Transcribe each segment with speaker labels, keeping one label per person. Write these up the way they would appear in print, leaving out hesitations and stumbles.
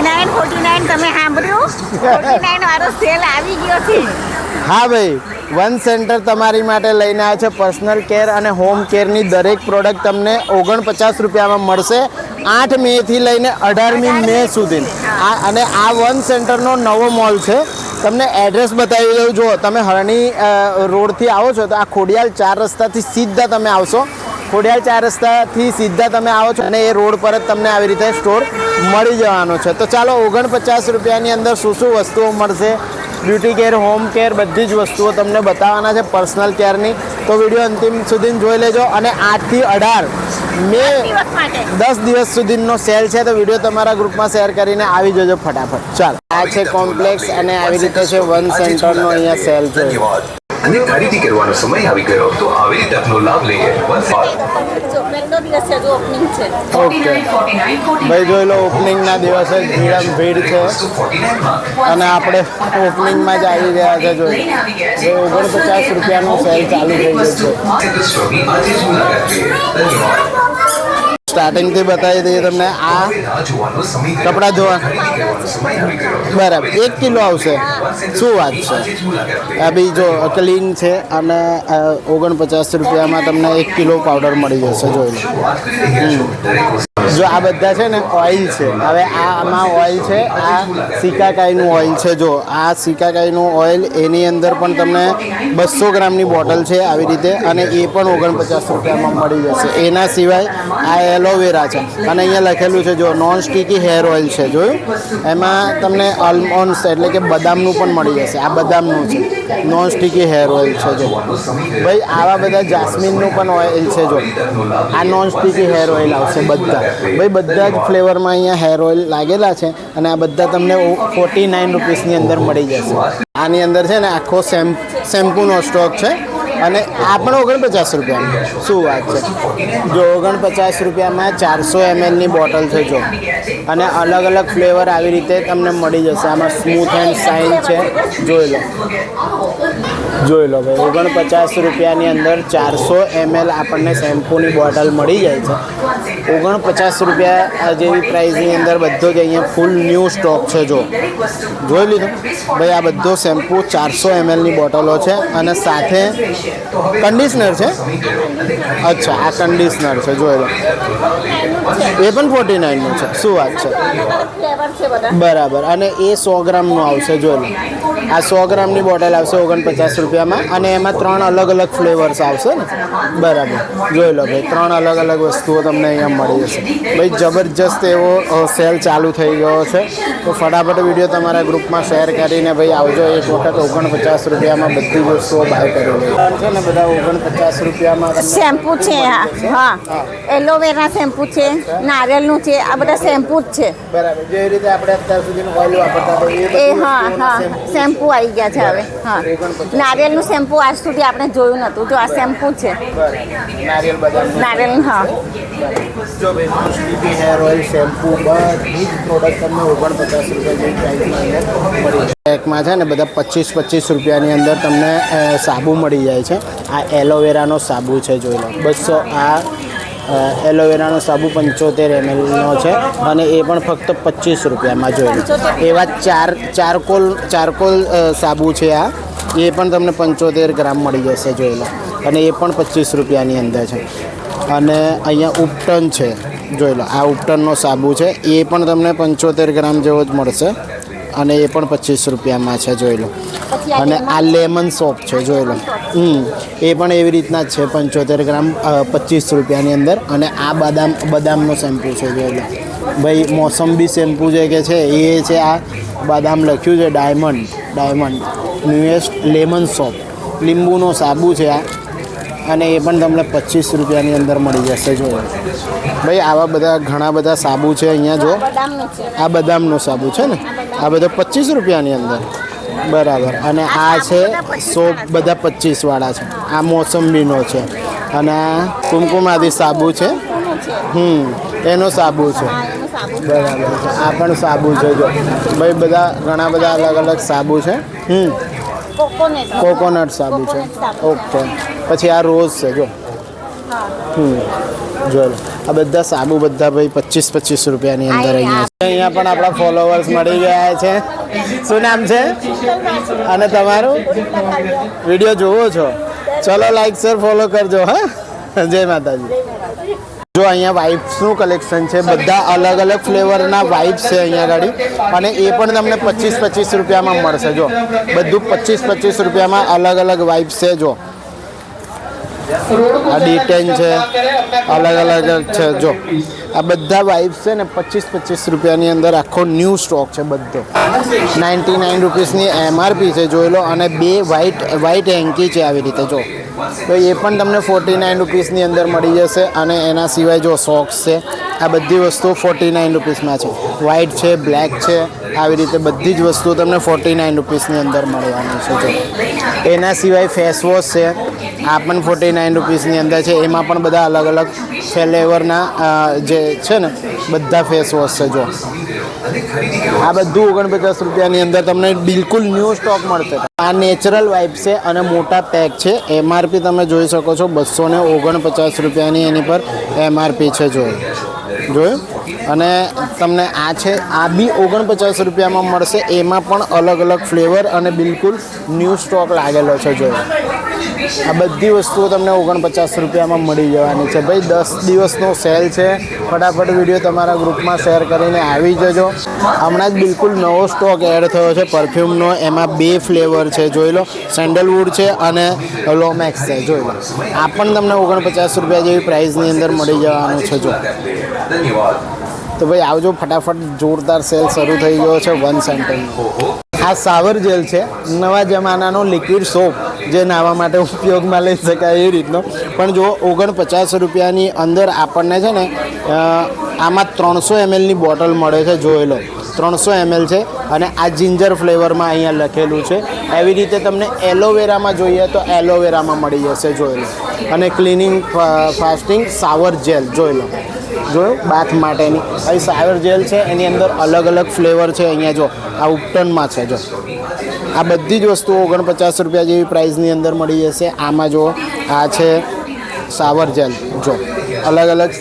Speaker 1: 49 તમે સાંભળ્યું 49 વાળો સેલ આવી ગયો છે।
Speaker 2: હા ભાઈ, વન સેન્ટર તમારી માટે લઈને આવ્યા છે પર્સનલ કેર અને હોમ કેરની દરેક પ્રોડક્ટ તમને 49 રૂપિયામાં મળશે 8 મેથી લઈને 18મી મે સુધી। અને આ વન સેન્ટરનો નવો મોલ છે। તમને એડ્રેસ બતાવી દઉં। જો તમે હરણી રોડથી આવો છો તો આ ખોડિયાલ 4 રસ્તાથી સીધા તમે આવશો। ખોડિયાલ 4 રસ્તાથી સીધા તમે આવો છો અને એ રોડ પર જ તમને આવી રીતે સ્ટોર મળી જવાનો છે। તો ચાલો 49 રૂપિયાની અંદર શું શું વસ્તુઓ મળશે, બ્યુટી કેર, હોમ કેર, બધી જ વસ્તુઓ તમને બતાવવાના છે પર્સનલ કેરની। તો વિડીયો અંતિમ સુધી જોઈ લેજો। અને 8 થી 18 મે 10 દિવસ સુધીનો સેલ છે। તો વિડીયો તમારા ગ્રુપમાં શેર કરીને આવી જજો ફટાફટ। ચાલો, આ છે કોમ્પ્લેક્સ અને આવી રીતે છે વન સેન્ટરનો અહીંયા સેલ છે।
Speaker 3: અને ખરીદી કરવાનો સમય આવી ગયો તો આવેલી તકનો લાભ લઈએ।
Speaker 1: પહેલો દિવસ છે, જો ઓપનિંગ છે।
Speaker 2: ઓકે ભાઈ, જોઈ લો ઓપનિંગના દિવસે ભીડ છે અને આપણે ઓપનિંગમાં જ આવી ગયા છે। જોઈ 49 રૂપિયાનો સેલ ચાલુ થઈ ગયો છે। સ્ટાર્ટિંગથી બતાવી દઈએ તમને। આ કપડાં ધોવા બરાબર 1 કિલો આવશે। શું વાત છે? આ બી જો ક્લીન છે અને 49 રૂપિયામાં તમને 1 કિલો પાવડર મળી જશે। જોઈ લો। જો આ બધા છે ને ઓઇલ છે। હવે આમાં ઓઇલ છે, આ સિકાકાઈનું ઓઇલ છે। જો આ સિકાકાઈનું ઓઇલ, એની અંદર પણ તમને 200 ગ્રામની બોટલ છે આવી રીતે, અને એ પણ 49 રૂપિયામાં મળી જશે। એના સિવાય આ એલોવેરા છે અને અહીંયા લખેલું છે જો નોન સ્ટિકી હેર ઓઇલ છે। જોયું? એમાં તમને આલ્મોન્ડ્સ એટલે કે બદામનું પણ મળી જશે। આ બદામનું છે, નોન સ્ટિકી હેર ઓઇલ છે। જો ભાઈ, આવા બધા જાસ્મીનનું પણ ઓઇલ છે। જો આ નોન સ્ટિકી હેર ઓઇલ આવશે બધા। ભાઈ, બધા જ ફ્લેવરમાં અહીંયા હેર ઓઇલ લાગેલા છે અને આ બધા તમને 49 રૂપીસની અંદર મળી જશે। આની અંદર છે ને આખો શેમ્પૂનો સ્ટોક છે અને આ પણ 49 રૂપિયામાં। શું વાત છે? જો 49 રૂપિયામાં 400 mlની બોટલ છે। જો અને અલગ અલગ ફ્લેવર આવી રીતે તમને મળી જશે। આમાં સ્મૂથ એન્ડ શાઇન છે। જોઈ લો ભાઈ, 49 રૂપિયાની અંદર 400 ml આપણને શેમ્પૂની બોટલ મળી જાય છે। 49 રૂપિયા જેવી પ્રાઇસની અંદર બધો જ અહીંયા ફૂલ ન્યૂ સ્ટોક છે। જો જોઈ લીધું ભાઈ, આ બધો શેમ્પૂ 400 mlની બોટલો છે અને સાથે કન્ડિશનર છે। અચ્છા, આ કન્ડિશનર છે। જોઈ લો, એ પણ 49નું છે। શું વાત છે? બરાબર। અને એ 100 ગ્રામનું આવશે। જોઈ લો, આ 100 ગ્રામની બોટલ આવશે 49 રૂપિયામાં અને એમાં 3 અલગ અલગ ફ્લેવર્સ આવશે ને। બરાબર, જોઈ લો ભાઈ, 3 અલગ અલગ વસ્તુઓ તમને અહીંયા મળી જશે। ભાઈ, જબરજસ્ત એવો સેલ ચાલુ થઈ ગયો છે। તો ફટાફટ વિડીયો તમારા ગ્રુપમાં શેર કરીને ભાઈ આવજો એક વખત। 49 રૂપિયામાં બધી વસ્તુઓ બાય કરી લે છે ને બધા 49 રૂપિયામાં।
Speaker 1: શેમ્પૂ છે, હા, એલોવેરા શેમ્પૂ છે, નારિયેળનું છે, આ બધા શેમ્પૂ જ છે।
Speaker 2: બરાબર, જે રીતે આપણે અત્યાર સુધી ઓઇલ વાપરતા હતા
Speaker 1: એ હા શેમ્પુ આવી ગયા છે હવે। હા, નારિયેળનું શેમ્પુ આજ સુધી આપણે જોયું નહોતું। જો આ શેમ્પુ છે, નારિયેળ। હા,
Speaker 2: જો ભાઈ, non sticky hair oil, shampoo, બધી જ પ્રોડક્ટ તમને 49 રૂપિયા જેવી પ્રાઇસમાં મળી જાય। પેકમાં છે ને બધા 25 રૂપિયાની અંદર તમને સાબુ મળી જાય છે। આ એલોવેરાનો સાબુ છે। જોઈ લો 200। આ એલોવેરાનો સાબુ 75 mlનો છે અને એ પણ ફક્ત 25 રૂપિયામાં। જોઈ લો, એવા ચારકોલ સાબુ છે। આ એ પણ તમને 75 ગ્રામ મળી જશે। જોઈ લો, અને એ પણ 25 રૂપિયાની અંદર છે। અને અહીંયા ઉપટન છે। જોઈ લો, આ ઉપટનનો સાબુ છે, એ પણ તમને 75 ગ્રામ જેવો જ મળશે અને એ પણ 25 રૂપિયામાં છે। જોઈ લો, અને આ લેમન સોપ છે। જોઈ લો, એ પણ એવી રીતના જ છે 75 ગ્રામ 25 રૂપિયાની અંદર। અને આ બદામનો શેમ્પૂ છે। જોઈ લો ભાઈ, મોસંબી શેમ્પૂ જે કે છે એ છે। આ બદામ લખ્યું છે, ડાયમંડ ન્યુએસ્ટ લેમન સોપ, લીંબુનો સાબુ છે આ, અને એ પણ તમને 25 રૂપિયાની અંદર મળી જશે। જો ભાઈ, આવા બધા ઘણા બધા સાબુ છે અહીંયા। જો આ બદામનો સાબુ છે ને, આ બધા 25 રૂપિયાની અંદર। બરાબર, અને આ છે સોપ બધા 25 વાળા છે। આ મોસંબીનો છે અને આ કુમકુમાદી સાબુ છે। એનો સાબુ છે। બરાબર, આ પણ સાબુ છે। જો ભાઈ, બધા ઘણા બધા અલગ અલગ સાબુ છે। કોકોનટ સાબુ છે। ઓકે, પછી આ રોઝ છે। જો જો લો આ બધા સાબુ બધા ભાઈ 25 રૂપિયાની અંદર અહીંયા પણ આપણા ફોલોવર્સ મળી ગયા છે. શું નામ છે અને તમારું? વિડીયો જોવો છો? ચલો લાઈક શેર ફોલો કરજો. હા, જય માતાજી. જો અહીંયા વાઇપ્સનું કલેક્શન છે, બધા અલગ અલગ ફ્લેવરના વાઇપ્સ છે અહીંયા ગાડી, અને એ પણ તમને 25 રૂપિયામાં મળશે. જો બધું 25 રૂપિયામાં અલગ અલગ વાઇપ્સ છે. જો આ D10 છે, અલગ અલગ છે. જો આ બધા વાઇપ્સ છે ને 25 રૂપિયાની અંદર આખો ન્યૂ સ્ટોક છે બધો. 99 રૂપીસની MRP છે જોઈ લો, અને 2 વ્હાઇટ હેન્કી છે આવી રીતે. જો તો એ પણ તમને 49 રૂપીસની અંદર મળી જશે. અને એના સિવાય જો સોક્સ છે, આ બધી વસ્તુઓ 49 રૂપીસમાં છે. વ્હાઇટ છે, બ્લેક છે, આવી રીતે બધી જ વસ્તુઓ તમને 49 રૂપીસની અંદર મળવાની છે. જો એના સિવાય ફેસ વોશ છે, આ પણ 49 રૂપીસની અંદર છે. એમાં પણ બધા અલગ અલગ ફ્લેવરના જે છે ને બધા ફેસ વોશ છે. જો આ બધું 49 રૂપિયાની અંદર તમને બિલકુલ ન્યૂ સ્ટોક મળશે. આ નેચરલ વાઇપ છે અને મોટા પેક છે. MRP તમે જોઈ શકો છો 249 રૂપિયાની એની પર MRP છે. જોયું? અને તમને આ છે, આ બી 49 રૂપિયામાં મળશે. એમાં પણ અલગ અલગ ફ્લેવર અને બિલકુલ ન્યૂ સ્ટોક લાગેલો છે. જોયું? આ બધી વસ્તુઓ તમને 49 રૂપિયામાં મળી જવાની છે. ભાઈ 10 દિવસનો સેલ છે. ફટાફટ વિડીયો તમારા ગ્રુપમાં શેર કરીને આવી જજો. હમણાં જ બિલકુલ નવો સ્ટોક એડ થયો છે પરફ્યુમનો. એમાં 2 ફ્લેવર છે. જોઈ લો, સેન્ડલવુડ છે અને લોમેક્સ છે. જોઈ લો, આ પણ તમને 49 રૂપિયા જેવી પ્રાઇસની અંદર મળી જવાનું છે. જો તો ભાઈ આવજો ફટાફટ. જોરદાર સેલ શરૂ થઈ ગયો છે વન સેન્ટરનો. આ સાવર જેલ છે, નવા જમાનાનો લિક્વિડ સોપ જે નાહવા માટે ઉપયોગમાં લઈ શકાય એ રીતનો. પણ જો 49 રૂપિયાની અંદર આપણને છે ને આમાં 300 mlની બોટલ મળે છે. જોઈ લો, 300 ml છે. અને આ જિંજર ફ્લેવરમાં અહીંયા લખેલું છે. એવી રીતે તમને એલોવેરામાં જોઈએ તો એલોવેરામાં મળી જશે. જોઈ લો, અને ક્લિનિંગ ફાસ્ટિંગ સાવર જેલ જોઈ લો. જોયું? બાથ માટેની આવી સાવર જેલ છે. એની અંદર અલગ અલગ ફ્લેવર છે. અહીંયા જો આ ઉપટનમાં છે. જો આ બધી જ વસ્તુઓ 49 રૂપિયા જેવી પ્રાઇસની અંદર મળી જશે. આમાં જો આ છે સાવર જેલ. જો અલગ અલગ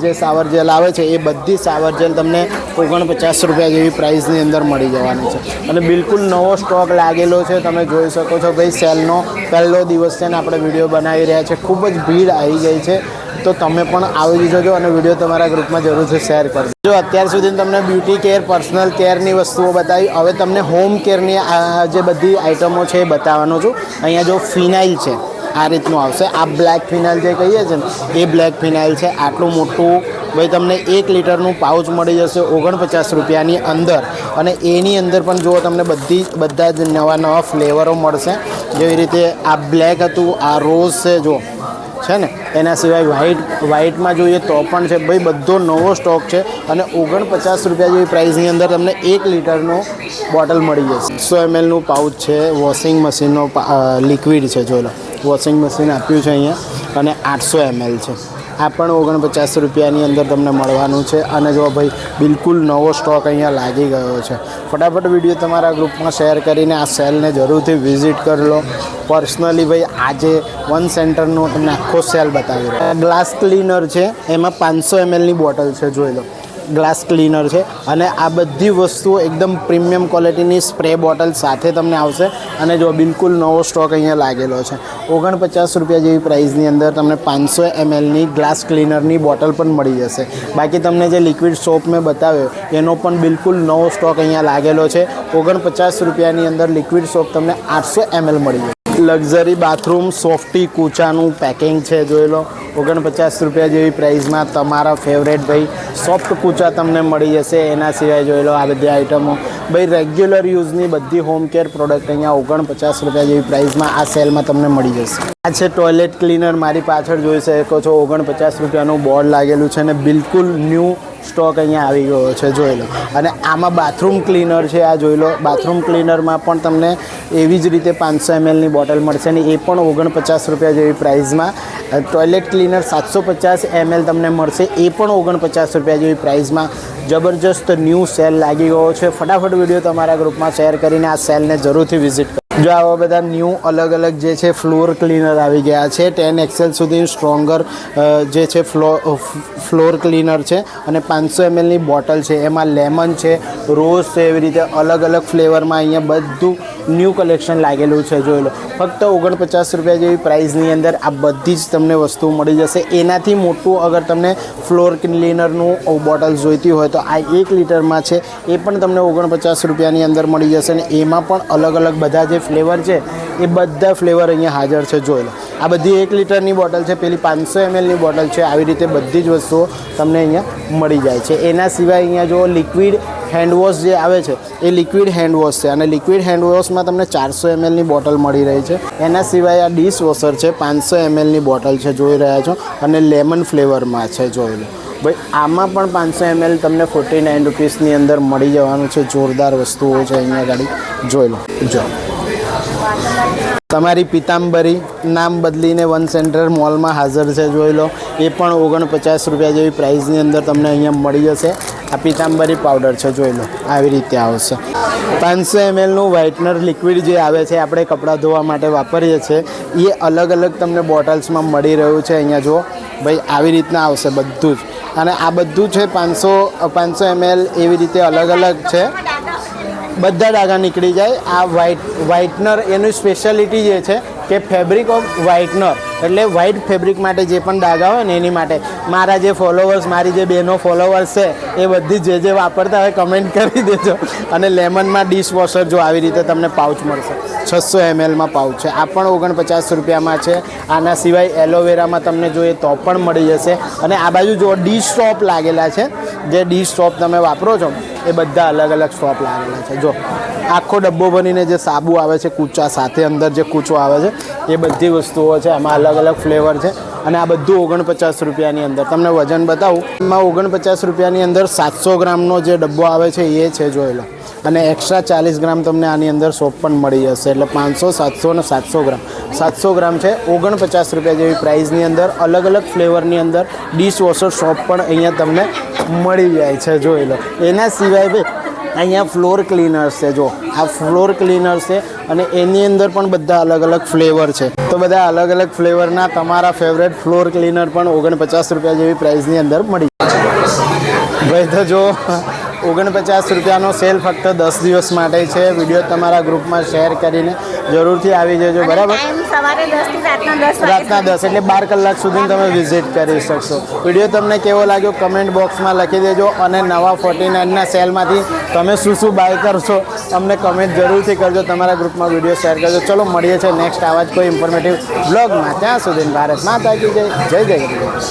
Speaker 2: જે સાવર જેલ આવે છે એ બધી સાવર જેલ તમને 49 રૂપિયા જેવી પ્રાઇસની અંદર મળી જવાની છે. અને બિલકુલ નવો સ્ટોક લાગેલો છે. તમે જોઈ શકો છો ભાઈ, સેલનો પહેલો દિવસ છે ને આપણે વિડીયો બનાવી રહ્યા છે. ખૂબ જ ભીડ આવી ગઈ છે. તો તમે પણ આવી જજો અને વિડીયો તમારા ગ્રુપમાં જરૂરથી શેર કરજો. જો અત્યાર સુધી તમને બ્યુટી કેર, પર્સનલ કેરની વસ્તુઓ બતાવી, હવે તમને હોમ કેરની જે બધી આઇટમો છે એ બતાવવાનો છું. અહીંયા જો ફિનાઇલ છે, આ રીતનું આવશે. આ બ્લેક ફિનાઇલ જે કહીએ છીએ ને એ બ્લેક ફિનાઇલ છે. આટલું મોટું ભાઈ તમને 1 લીટરનું પાઉચ મળી જશે 49 રૂપિયાની અંદર. અને એની અંદર પણ જુઓ તમને બધા જ નવા ફ્લેવરો મળશે. જેવી રીતે આ બ્લેક હતું, આ રોઝ છે જો છે ને. એના સિવાય વ્હાઇટમાં જોઈએ તો પણ છે. ભાઈ બધો નવો સ્ટોક છે. અને 49 રૂપિયા જેવી પ્રાઇસની અંદર તમને 1 લીટરનો બોટલ મળી જશે. 100 mlનું પાઉચ છે. વોશિંગ મશીનનો લિક્વિડ છે. જોઈ લો, વોશિંગ મશીન આપ્યું છે અહીંયા. અને 800 ml છે. આ પણ 49 રૂપિયાની અંદર તમને મળવાનું છે. અને જો ભાઈ બિલકુલ નવો સ્ટોક અહીંયા લાગી ગયો છે. ફટાફટ વિડીયો તમારા ગ્રુપમાં શેર કરીને આ સેલને જરૂરથી વિઝિટ કરી લો. પર્સનલી ભાઈ આજે વન સેન્ટરનો તમને આખો સેલ બતાવી રહ્યો. ગ્લાસ ક્લીનર છે, એમાં 500 mlની બોટલ છે. જોઈ લો, ગ્લાસ ક્લીનર છે. અને આ બધી વસ્તુઓ એકદમ પ્રીમિયમ ક્વોલિટીની સ્પ્રે બોટલ સાથે તમને આવશે. અને જો બિલકુલ નવો સ્ટોક અહીંયા લાગેલો છે. 49 રૂપિયા જેવી પ્રાઇસની અંદર તમને 500 mlની ગ્લાસ ક્લીનરની બોટલ પણ મળી જશે. બાકી તમને જે લિક્વિડ સોપ મેં બતાવ્યો એનો પણ બિલકુલ નવો સ્ટોક અહીંયા લાગેલો છે. 49 રૂપિયાની અંદર લિક્વિડ સોપ તમને 800 ml મળી જશે. લક્ઝરી બાથરૂમ સોફ્ટી કૂચાનું પેકિંગ છે. જોઈ લો, 49 રૂપિયા જેવી પ્રાઇસમાં તમારા ફેવરેટ ભાઈ સોફ્ટ કૂચા તમને મળી જશે. એના સિવાય જોઈ લો આ બધી આઇટમો ભાઈ રેગ્યુલર યુઝની બધી હોમ કેર પ્રોડક્ટ અહીંયા 49 રૂપિયા જેવી પ્રાઇસમાં આ સેલમાં તમને મળી જશે. આ છે ટોયલેટ ક્લીનર. મારી પાછળ જોઈ શકો છો 49 રૂપિયાનું બોર્ડ લાગેલું છે. અને બિલકુલ ન્યૂ સ્ટોક અહીંયા આવી ગયો છે. જોઈ લો. અને આમાં બાથરૂમ ક્લીનર છે. આ જોઈ લો, બાથરૂમ ક્લીનરમાં પણ તમને એવી જ રીતે 500 mlની બોટલ મળશે. ને એ પણ 49 રૂપિયા જેવી પ્રાઇસમાં. ટોયલેટ ક્લીનર 750 ml તમને મળશે. એ પણ 49 રૂપિયા જેવી પ્રાઇસમાં. જબરજસ્ત ન્યૂ સેલ લાગી ગયો છે. ફટાફટ વિડીયો તમારા ગ્રુપમાં શેર કરીને આ સેલને જરૂરથી વિઝિટ કરો. જો આવા બધા ન્યૂ અલગ અલગ જે છે ફ્લોર ક્લીનર આવી ગયા છે 10 XL સુધી સ્ટ્રોંગર જે છે ફ્લોર ક્લીનર છે અને 500 ml ની બોટલ છે. એમાં લેમન છે, રોઝ છે, એવી રીતે અલગ અલગ ફ્લેવરમાં અહીંયા બધું ન્યૂ કલેક્શન લાગેલું છે. જોઈ લો, ફક્ત 49 રૂપિયા જેવી પ્રાઇસની અંદર આ બધી જ તમને વસ્તુ મળી જશે. એનાથી મોટું અગર તમને ફ્લોર ક્લીનરનું બોટલ જોઈતી હોય તો આ 1 લીટરમાં છે, એ પણ તમને 49 રૂપિયાની અંદર મળી જશે. અને એમાં પણ અલગ અલગ બધા જે ફ્લેવર છે એ બધા ફ્લેવર અહીંયા હાજર છે. જોઈ લો, આ બધી 1 લીટરની બોટલ છે, પેલી 500 ml ની બોટલ છે. આવી રીતે બધી જ વસ્તુઓ તમને અહીંયા મળી જાય છે. એના સિવાય અહીંયા જો લિક્વિડ હેન્ડવોશ જે આવે છે એ લિક્વિડ હેન્ડવોશ છે અને લિક્વિડ હેન્ડવોશમાં તમને 400 ml ની બોટલ મળી રહી છે. એના સિવાય આ ડિશ વોશર છે, 500 ml ની બોટલ છે, જોઈ રહ્યા છો, અને લેમન ફ્લેવરમાં છે. જોઈ લો ભાઈ, આમાં પણ 500 ml તમને 49 રૂપીસની અંદર મળી જવાનું છે. જોરદાર વસ્તુઓ છે અહીંયા ગાડી. જોઈ લો, જો તમારી પિતાંબરી નામ બદલીને વન સેન્ટર મોલમાં હાજર છે. જોઈ લો, એ પણ 49 રૂપિયા જેવી પ્રાઇસની અંદર તમને અહીંયા મળી જશે. આ પિતાંબરી પાવડર છે. જોઈ લો, આવી રીતે આવશે. 500 mlનું વ્હાઇટનર લિક્વિડ જે આવે છે, આપણે કપડાં ધોવા માટે વાપરીએ છીએ, એ અલગ અલગ તમને બોટલ્સમાં મળી રહ્યું છે. અહીંયા જુઓ ભાઈ, આવી રીતના આવશે બધું જ. અને આ બધું છે 500 ml એવી રીતે અલગ અલગ છે. બધા ડાઘા નીકળી જાય. આ વ્હાઇટનર એનું સ્પેશિયાલિટી જે છે કે ફેબ્રિક ઓફ વ્હાઇટનર, એટલે વ્હાઇટ ફેબ્રિક માટે જે પણ ડાઘા હોય ને એની માટે. મારા જે ફોલોવર્સ, મારી જે બહેનો ફોલોવર્સ છે એ બધી જે વાપરતા હોય કમેન્ટ કરી દેજો. અને લેમનમાં ડિશ વોશર જો આવી રીતે તમને પાઉચ મળશે, 600 mlમાં પાઉચ છે. આ પણ 49 રૂપિયામાં છે. આના સિવાય એલોવેરામાં તમને જોઈએ તો પણ મળી જશે. અને આ બાજુ જો ડીશ સ્ટોપ લાગેલા છે, જે ડીશ સ્ટોપ તમે વાપરો છો એ બધા અલગ અલગ સ્ટોપ લાગેલા છે. જો આખો ડબ્બો બનીને જે સાબુ આવે છે કૂચા સાથે, અંદર જે કૂચો આવે છે, એ બધી વસ્તુઓ છે. આમાં અલગ અલગ ફ્લેવર છે. અને આ બધું 49 રૂપિયાની અંદર. તમને વજન બતાવું, એમાં 49 રૂપિયાની અંદર 700 ગ્રામનો જે ડબ્બો આવે છે એ છે. જોઈ લો, અને એક્સ્ટ્રા 40 ગ્રામ તમને આની અંદર સોપ પણ મળી જશે. એટલે 500, 700 અને 700 ગ્રામ. 700 ગ્રામ છે 49 રૂપિયા જેવી પ્રાઇસની અંદર. અલગ અલગ ફ્લેવરની અંદર ડિશ વોશર સોપ પણ અહીંયા તમને મળી જાય છે. જોઈ લો, એના સિવાય ભાઈ અહીંયા ફ્લોર ક્લીનર્સ છે. જો આ ફ્લોર ક્લીનર્સ છે અને એની અંદર પણ બધા અલગ અલગ ફ્લેવર છે. તો બધા અલગ અલગ ફ્લેવરના તમારા ફેવરેટ ફ્લોર ક્લીનર પણ 49 રૂપિયા જેવી પ્રાઇસની અંદર મળી જાય. ભાઈ તો જો 49 રૂપિયાનો સેલ ફક્ત 10 દિવસ માટે છે. વિડીયો તમારા ગ્રુપમાં શેર કરીને જરૂરથી આવી જજો. બરાબર,
Speaker 1: સવારે 10 થી
Speaker 2: રાતના 10 એટલે 12 કલાક સુધી તમે વિઝિટ કરી શકશો. વિડીયો તમને કેવો લાગ્યો કમેન્ટ બોક્સમાં લખી દેજો. અને નવા 49ના સેલમાંથી તમે શું બાય કરશો અમને કમેન્ટ જરૂરથી કરજો. તમારા ગ્રુપમાં વિડીયો શેર કરજો. ચલો, મળીએ છીએ નેક્સ્ટ આવા જ કોઈ ઇન્ફોર્મેટિવ બ્લોગમાં. ત્યાં સુધી ભારત માતા કી જય. જય જય.